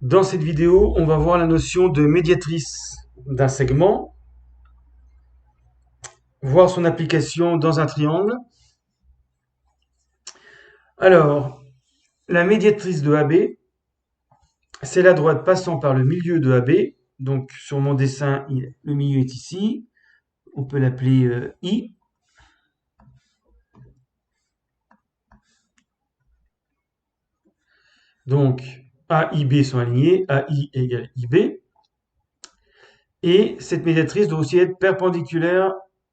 Dans cette vidéo, on va voir la notion de médiatrice d'un segment, voir son application dans un triangle. Alors, la médiatrice de AB, c'est la droite passant par le milieu de AB. Donc, sur mon dessin, le milieu est ici. On peut l'appeler I. Donc, A, I, B sont alignés. AI égale IB. Et cette médiatrice doit aussi être perpendiculaire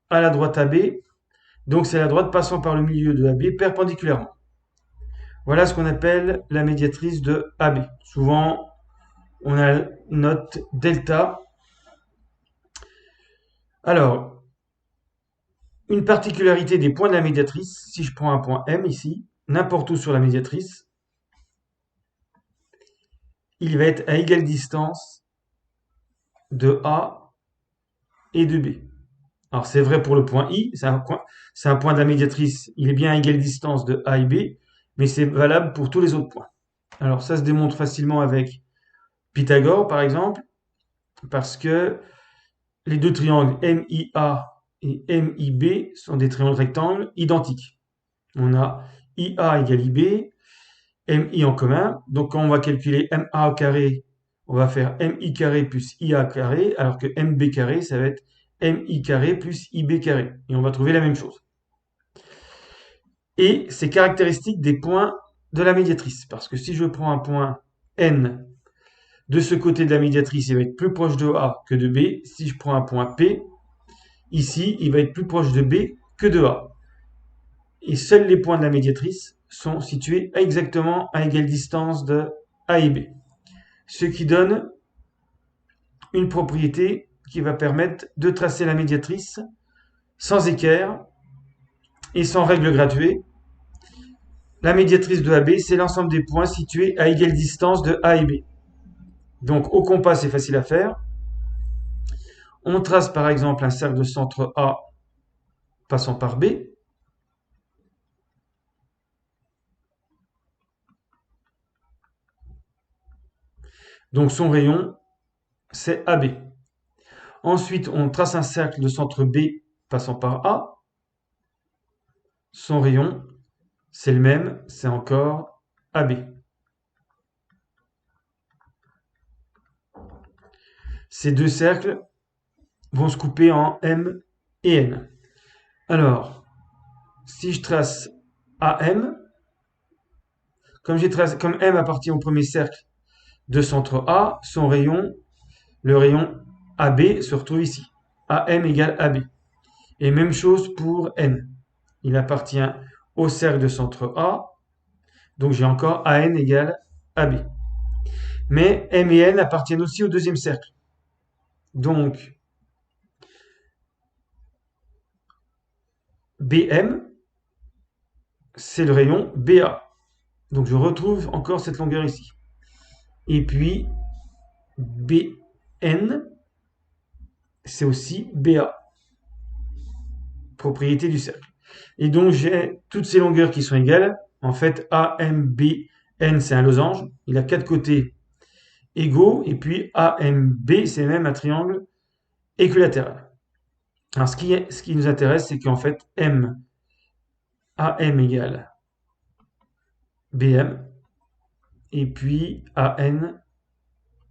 à la droite AB. Donc, c'est la droite passant par le milieu de AB perpendiculairement. Voilà ce qu'on appelle la médiatrice de AB. Souvent, on a note delta. Alors, une particularité des points de la médiatrice, si je prends un point M ici, n'importe où sur la médiatrice, il va être à égale distance de A et de B. Alors, c'est vrai pour le point I, c'est un point de la médiatrice, il est bien à égale distance de A et B, mais c'est valable pour tous les autres points. Alors, ça se démontre facilement avec Pythagore, par exemple, parce que les deux triangles MIA et MIB sont des triangles rectangles identiques. On a IA égale IB, MI en commun. Donc quand on va calculer MA au carré, on va faire MI carré plus IA carré, alors que MB carré, ça va être MI carré plus IB carré. Et on va trouver la même chose. Et c'est caractéristique des points de la médiatrice. Parce que si je prends un point N de ce côté de la médiatrice, il va être plus proche de A que de B. Si je prends un point P, ici, il va être plus proche de B que de A. Et seuls les points de la médiatrice sont situés exactement à égale distance de A et B. Ce qui donne une propriété qui va permettre de tracer la médiatrice sans équerre et sans règle graduée. La médiatrice de AB, c'est l'ensemble des points situés à égale distance de A et B. Donc au compas, c'est facile à faire. On trace par exemple un cercle de centre A passant par B. Donc son rayon, c'est AB. Ensuite, on trace un cercle de centre B passant par A. Son rayon, c'est le même, c'est encore AB. Ces deux cercles vont se couper en M et N. Alors, si je trace AM, comme M appartient au premier cercle de centre A, son rayon, le rayon AB se retrouve ici. AM égale AB. Et même chose pour N. Il appartient au cercle de centre A, donc j'ai encore AN égale AB. Mais M et N appartiennent aussi au deuxième cercle. Donc, BM, c'est le rayon BA. Donc je retrouve encore cette longueur ici. Et puis BN, c'est aussi BA, propriété du cercle. Et donc j'ai toutes ces longueurs qui sont égales. En fait, AMBN, c'est un losange. Il a quatre côtés égaux. Et puis AMB, c'est même un triangle équilatéral. Alors ce qui nous intéresse, c'est qu'en fait, AM égale BM. Et puis AN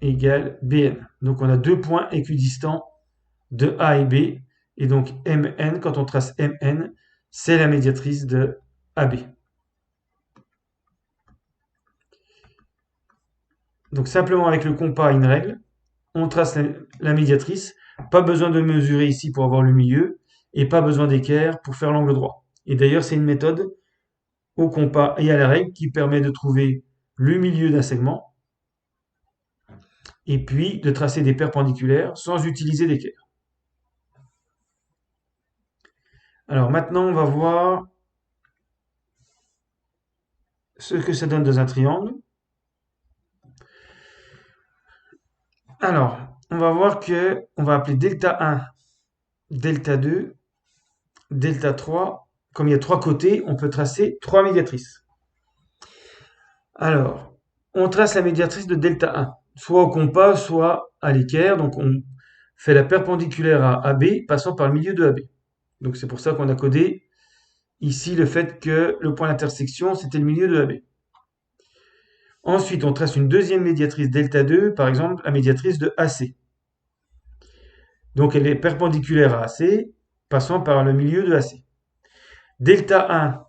égale BN. Donc on a deux points équidistants de A et B. Et donc MN, quand on trace MN, c'est la médiatrice de AB. Donc simplement avec le compas et une règle, on trace la médiatrice. Pas besoin de mesurer ici pour avoir le milieu. Et pas besoin d'équerre pour faire l'angle droit. Et d'ailleurs, c'est une méthode au compas et à la règle qui permet de trouver le milieu d'un segment et puis de tracer des perpendiculaires sans utiliser d'équerre. Alors maintenant, on va voir ce que ça donne dans un triangle. Alors, on va voir que on va appeler delta 1, delta 2, delta 3. Comme il y a trois côtés, on peut tracer trois médiatrices. Alors, on trace la médiatrice de delta 1, soit au compas, soit à l'équerre. Donc on fait la perpendiculaire à AB, passant par le milieu de AB. Donc c'est pour ça qu'on a codé ici le fait que le point d'intersection, c'était le milieu de AB. Ensuite, on trace une deuxième médiatrice delta 2, par exemple la médiatrice de AC. Donc elle est perpendiculaire à AC, passant par le milieu de AC. Delta 1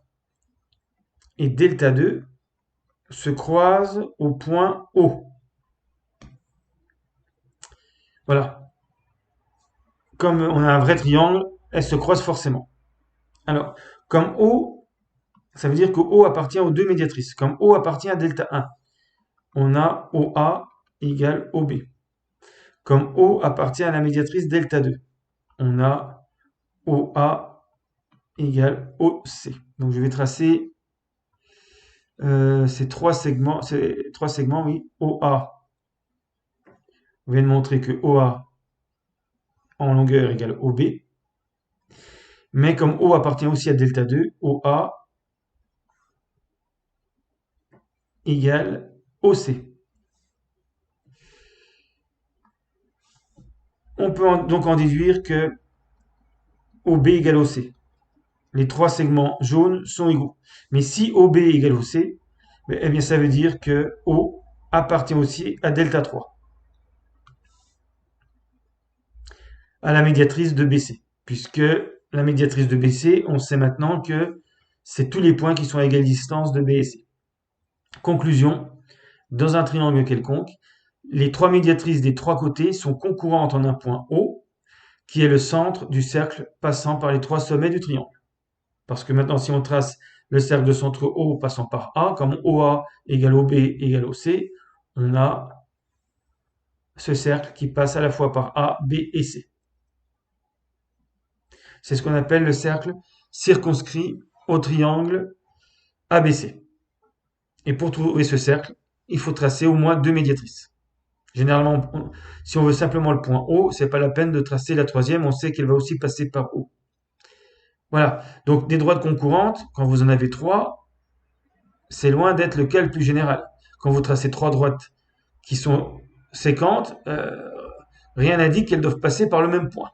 et delta 2 se croisent au point O. Voilà. Comme on a un vrai triangle, elles se croisent forcément. Alors, comme O, ça veut dire que O appartient aux deux médiatrices. Comme O appartient à delta 1, on a OA égale OB. Comme O appartient à la médiatrice delta 2, on a OA égale OC. Donc je vais tracer ces trois segments, oui, OA. On vient de montrer que OA en longueur égale OB. Mais comme O appartient aussi à delta 2, OA égale OC. On peut donc en déduire que OB égale OC. Les trois segments jaunes sont égaux. Mais si OB égale OC, eh bien ça veut dire que O appartient aussi à delta 3, à la médiatrice de BC. Puisque la médiatrice de BC, on sait maintenant que c'est tous les points qui sont à égale distance de B et C. Conclusion, dans un triangle quelconque, les trois médiatrices des trois côtés sont concurrentes en un point O, qui est le centre du cercle passant par les trois sommets du triangle. Parce que maintenant, si on trace le cercle de centre O passant par A, comme OA égale OB égale OC, on a ce cercle qui passe à la fois par A, B et C. C'est ce qu'on appelle le cercle circonscrit au triangle ABC. Et pour trouver ce cercle, il faut tracer au moins deux médiatrices. Généralement, si on veut simplement le point O, c'est pas la peine de tracer la troisième, on sait qu'elle va aussi passer par O. Voilà. Donc, des droites concurrentes, quand vous en avez trois, c'est loin d'être le cas le plus général. Quand vous tracez trois droites qui sont séquentes, rien n'indique qu'elles doivent passer par le même point.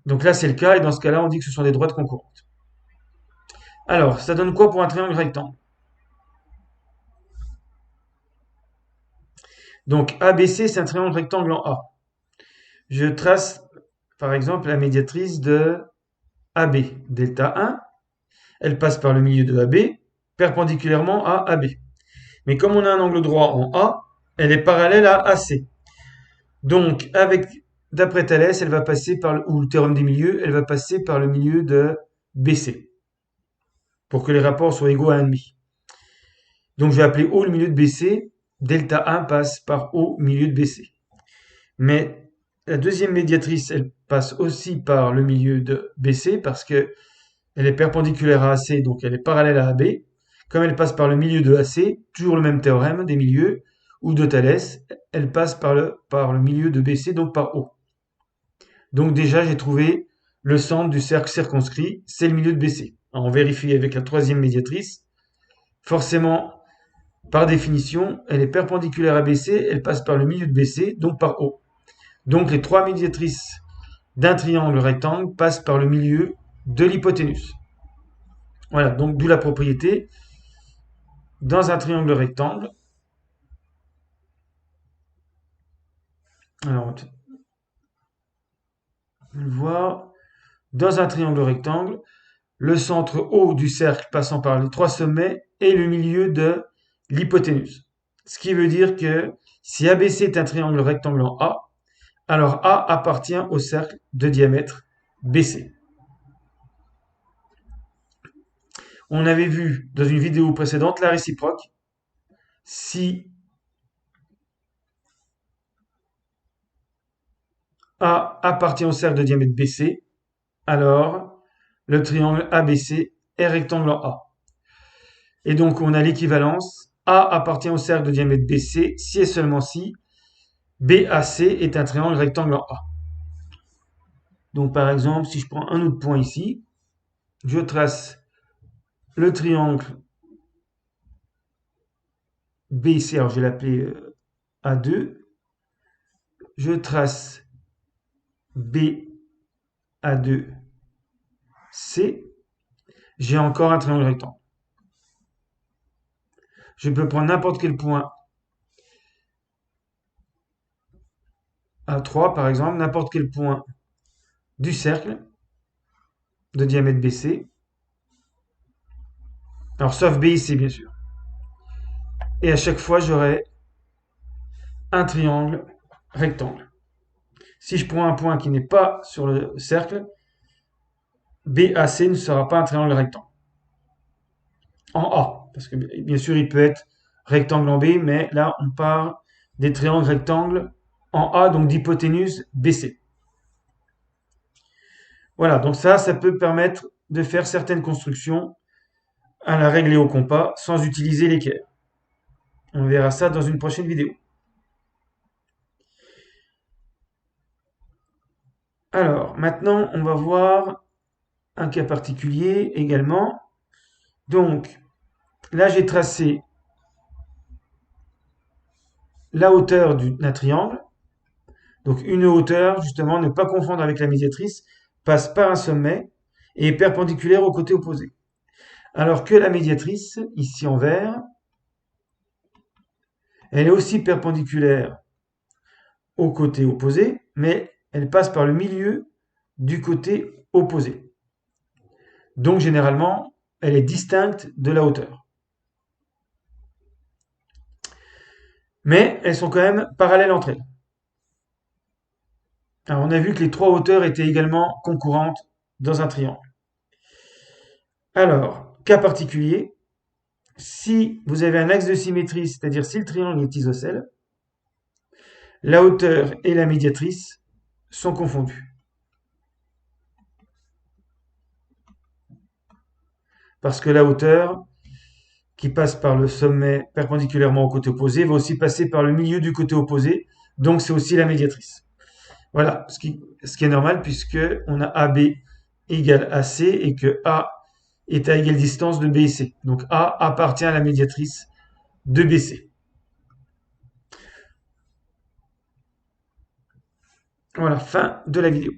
Donc là, c'est le cas, et dans ce cas-là, on dit que ce sont des droites concurrentes. Alors, ça donne quoi pour un triangle rectangle? Donc, ABC, c'est un triangle rectangle en A. Je trace, par exemple, la médiatrice de AB, delta 1. Elle passe par le milieu de AB, perpendiculairement à AB. Mais comme on a un angle droit en A, elle est parallèle à AC. Donc, d'après Thalès, elle va passer ou le théorème des milieux, elle va passer par le milieu de BC. Pour que les rapports soient égaux à 1,5. Donc, je vais appeler O le milieu de BC. Delta 1 passe par O milieu de BC. Mais la deuxième médiatrice, elle passe aussi par le milieu de BC parce que elle est perpendiculaire à AC, donc elle est parallèle à AB. Comme elle passe par le milieu de AC, toujours le même théorème des milieux, ou de Thalès, elle passe par le milieu de BC, donc par O. Donc déjà, j'ai trouvé le centre du cercle circonscrit, c'est le milieu de BC. Alors, on vérifie avec la troisième médiatrice. Forcément, par définition, elle est perpendiculaire à BC, elle passe par le milieu de BC, donc par O. Donc les trois médiatrices d'un triangle rectangle passent par le milieu de l'hypoténuse. Voilà, donc d'où la propriété. Dans un triangle rectangle, alors on va le voir, dans un triangle rectangle, le centre O du cercle passant par les trois sommets est le milieu de l'hypoténuse. Ce qui veut dire que si ABC est un triangle rectangle en A, alors A appartient au cercle de diamètre BC. On avait vu dans une vidéo précédente la réciproque. Si A appartient au cercle de diamètre BC, alors le triangle ABC est rectangle en A. Et donc on a l'équivalence. A appartient au cercle de diamètre BC si et seulement si BAC est un triangle rectangle en A. Donc par exemple, si je prends un autre point ici, je trace le triangle BC, alors je vais l'appeler A2. Je trace BA2C. J'ai encore un triangle rectangle. Je peux prendre n'importe quel point A3 par exemple, n'importe quel point du cercle de diamètre BC. Alors sauf BIC bien sûr. Et à chaque fois j'aurai un triangle rectangle. Si je prends un point qui n'est pas sur le cercle, BAC ne sera pas un triangle rectangle. En A, parce que bien sûr il peut être rectangle en B, mais là on part des triangles rectangles en A, donc d'hypoténuse BC. Voilà, donc ça peut permettre de faire certaines constructions à la règle et au compas sans utiliser l'équerre. On verra ça dans une prochaine vidéo. Alors, maintenant, on va voir un cas particulier également. Donc, là, j'ai tracé la hauteur d'un triangle. Donc, une hauteur, justement, ne pas confondre avec la médiatrice, passe par un sommet et est perpendiculaire au côté opposé. Alors que la médiatrice, ici en vert, elle est aussi perpendiculaire au côté opposé, mais elle passe par le milieu du côté opposé. Donc généralement, elle est distincte de la hauteur. Mais elles sont quand même parallèles entre elles. Alors on a vu que les trois hauteurs étaient également concurrentes dans un triangle. Alors, cas particulier, si vous avez un axe de symétrie, c'est-à-dire si le triangle est isocèle, la hauteur et la médiatrice sont confondues. Parce que la hauteur, qui passe par le sommet perpendiculairement au côté opposé, va aussi passer par le milieu du côté opposé, donc c'est aussi la médiatrice. Voilà, ce qui est normal puisque on a AB égale AC et que A est à égale distance de B et C. Donc A appartient à la médiatrice de BC. Voilà, fin de la vidéo.